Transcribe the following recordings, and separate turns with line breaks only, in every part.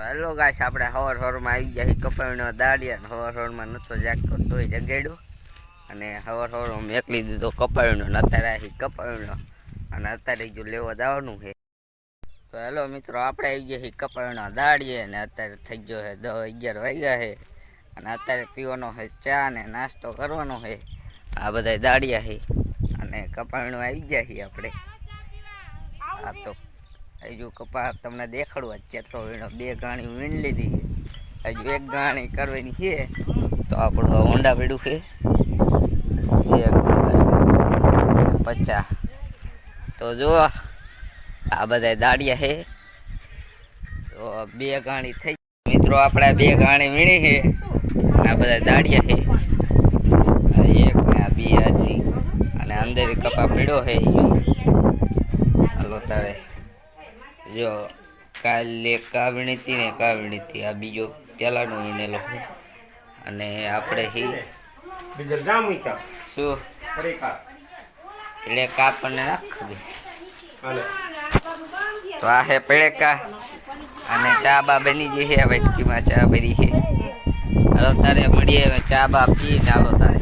Hello guys, આપણે હવાર આવી ગયા કપાવીનો દાડિયા. હવાર નતો જાગતો તોય જગાડ્યો અને હવાર મેકલી દીધો કપાવીનો. અત્યારે આવી કપાવીનો અને અત્યારે જો લેવા જવાનું છે. તો હેલો મિત્રો, આપણે આવી ગયા કપાવીનો દાડીએ ને અત્યારે થઈ ગયો છે 10-11 વાગ્યા છે અને અત્યારે પીવાનો છે ચા ને નાસ્તો કરવાનો છે. આ બધા દાડિયા છે અને કપાવીનો આવી ગયા છીએ આપણે. આ તો હજુ કપા તમને દેખાડવા ચેટલો વીણો. 2 ગાણી વીણ લીધી છે, હજુ 1 ગાણી કરવાની છે. તો આપણું હોંડા પીડું છે 50. તો જો આ બધા દાડિયા છે. તો 2 ગાણી થઈ મિત્રો, આપણે 2 ગાણી વીણી છે. આ બધા દાડિયા છે, 1 ને 2 હજી અને અંદર કપા પીડ્યો છે. હાલો તારે જો કાલે કાવણી હતી ને કાવણી હતી. આ બીજો પેલાનો વીણેલો છે અને આપણે શું પેડેકા આપણને નાખવી. તો આ હે પેડેકા અને ચા બા બની ગઈ છે. વાટકીમાં ચા બની છે. હાલો તારે મળીએ હવે, ચા બા પીને. હાલો તારે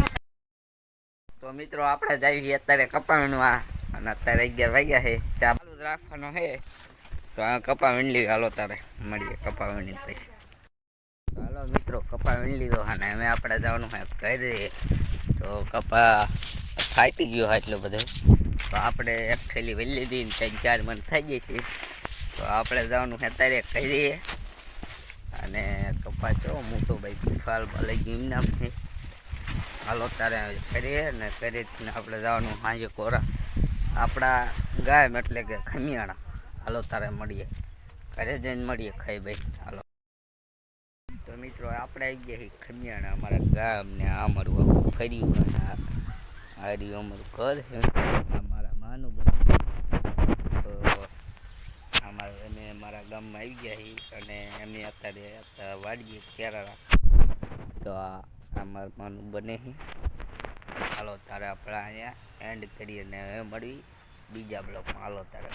તો મિત્રો, આપણે જઈએ અત્યારે કપાવીનું. અને અત્યારે 11 વાગ્યા છે. ચા ચાલુ જ રાખવાનો છે. તો આ કપા વીણ લીધો. હાલો તારે મળીએ કપા વીણી પછી. તો હાલો મિત્રો, કપા વીણ લીધો અને હવે આપણે જવાનું હોય ઘરે. તો કપા ફાટી ગયો હોય એટલો બધો. તો આપણે 1 થેલી વીણી લીધી ને 3-4 મણ થઈ ગઈ છે. તો આપણે જવાનું હોય અત્યારે કરીએ. અને કપા ચો મોટો ભાઈ ફાલ લઈ ગયું નામ છે. હાલો તારે કરીએ ને કરીને આપણે જવાનું સાંજે કોરા આપણા ગામ એટલે કે ખમિયાણા. હાલો તારે મળીએ ઘરે જઈને મળીએ ખાઈ ભાઈ. હાલો તો મિત્રો, આપણે આવી ગયા ખમિયાણા અમારા ગામ ને. અમારું આખું ફર્યું અને આ રહ્યું અમારું ઘર છે. અમારા માનું બધું. તો અમે અમારા ગામમાં આવી ગયા છીએ અને અમે અત્યારે વાડીએ કેરાળા. તો આ અમારું માનું બને છે. હાલો તારે આપણે અહીંયા એન્ડ કરીએ ને મળવી બીજા બ્લોકમાં. હાલો તારે.